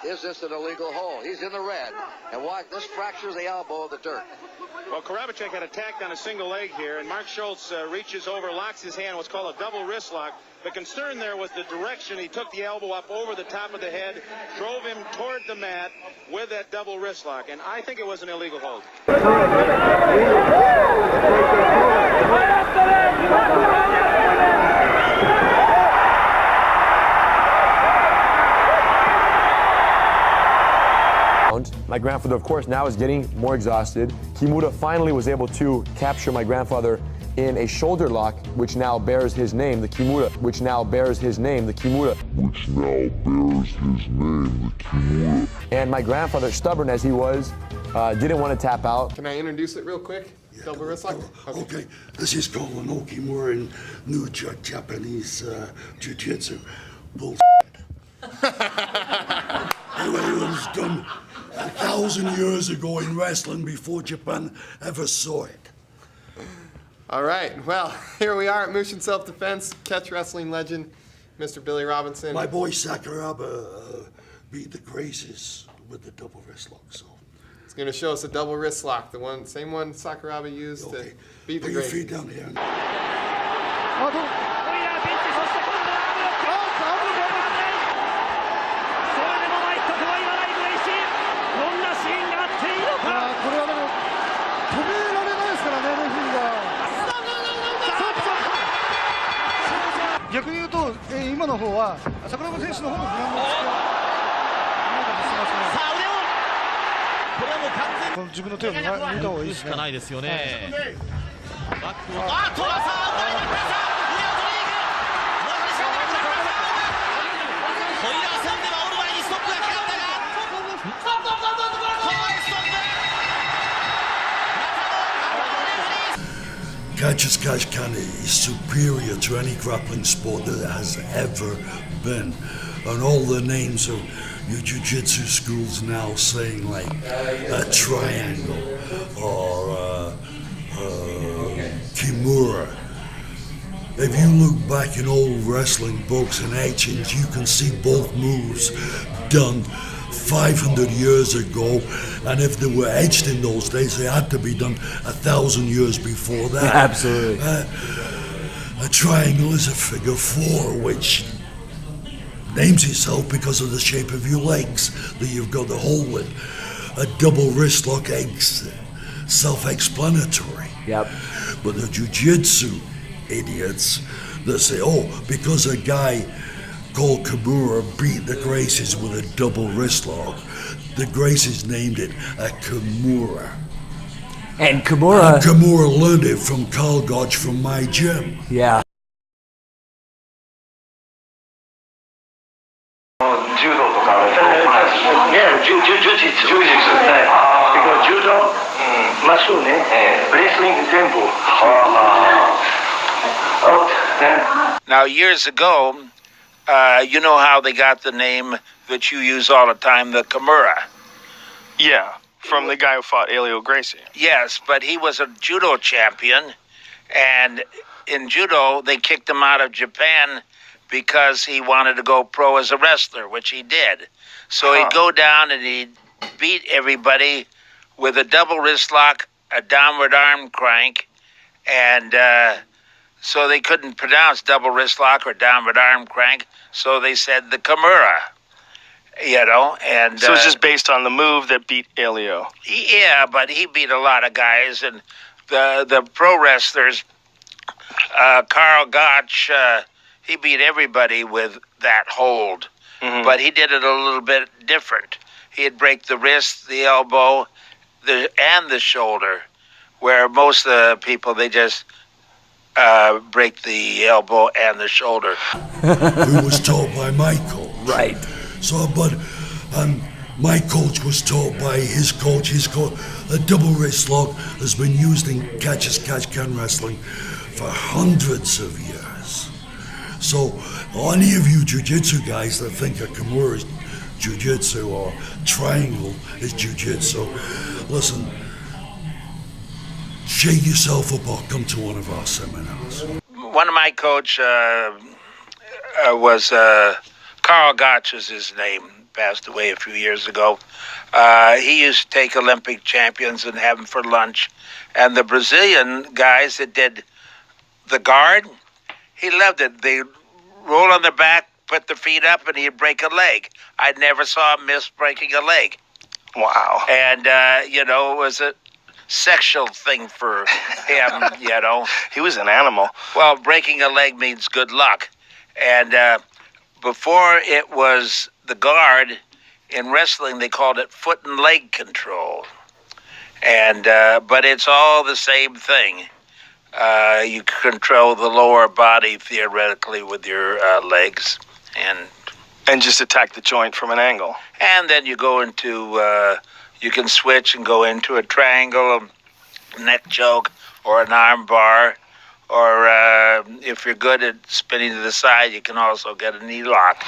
Is this an illegal hold? He's in the red. And watch, this fractures the elbow of the Dirk. Well, Karabacek had attacked on a single leg here, and Mark Schultz reaches over, locks his hand, what's called a double wrist lock. The concern there was the direction. He took the elbow up over the top of the head, drove him toward the mat with that double wrist lock, and I think it was an illegal hold. My grandfather, of course, now is getting more exhausted. Kimura finally was able to capture my grandfather in a shoulder lock, which now bears his name, the Kimura, which now bears his name, the Kimura. And my grandfather, stubborn as he was, didn't want to tap out. Can I introduce it real quick? Yeah, double wrist lock? Okay. This is called an Kimura in New Japanese Jiu-Jitsu. Bullshit. Anyway, it was done 1,000 years ago in wrestling before Japan ever saw it. All right, well, here we are at Mushin Self-Defense, catch wrestling legend, Mr. Billy Robinson. My boy Sakuraba beat the Gracies with the double wrist lock, so. He's going to show us a double wrist lock, the same one Sakuraba used to beat the Gracies. Put your feet down here. Catch-as-catch-can is superior to any grappling sport that has ever been. And all the names of your jiu-jitsu schools now saying like a triangle or Kimura. If you look back in old wrestling books and etchings, you can see both moves done 500 years ago, and if they were etched in those days, they had to be done 1,000 years before that. Absolutely. A triangle is a figure four, which names itself because of the shape of your legs that you've got the hole in. A double wrist lock, self-explanatory. Yep. But the jiu-jitsu idiots that say, oh, because a guy called Kimura beat the Gracies with a double wrist lock, the Gracies named it a Kimura. And Kimura learned it from Carl Gotch from my gym. Yeah. Judo とかね、jiu-jitsu ね。because judo マシューね、wrestling 全部。Now, years ago, you know how they got the name that you use all the time, the Kimura. Yeah, from the guy who fought Elio Gracie. Yes, but he was a judo champion, and in judo, they kicked him out of Japan because he wanted to go pro as a wrestler, which he did. So he'd go down and he'd beat everybody with a double wrist lock, a downward arm crank, and so they couldn't pronounce double wrist lock or downward arm crank, so they said the Kimura, you know. And so it's just based on the move that beat Elio. Yeah, but he beat a lot of guys, and the pro wrestlers, Carl Gotch, he beat everybody with that hold, but he did it a little bit different. He'd break the wrist, the elbow, and the shoulder, where most of the people, they just break the elbow and the shoulder. Who was taught by my coach. Right. So, but my coach was taught by his coach. His coach, a double wrist lock has been used in catch-as-catch-can wrestling for hundreds of years. So, any of you jiu-jitsu guys that think a Kimura is jiu-jitsu or triangle is jiu-jitsu, listen, shake yourself up or come to one of our seminars. One of my coach was Carl Gotch is his name passed away a few years ago. He used to take Olympic champions and have them for lunch. And the Brazilian guys that did the guard, he loved it. They roll on their back, put their feet up, and he'd break a leg. I never saw him miss breaking a leg. Wow. And, it was a sexual thing for him, He was an animal. Well, breaking a leg means good luck. And before it was the guard, in wrestling they called it foot and leg control. And but it's all the same thing. You control the lower body theoretically with your legs. And just attack the joint from an angle. And then you go into, you can switch and go into a triangle, a neck choke, or an arm bar. Or if you're good at spinning to the side, you can also get a knee lock.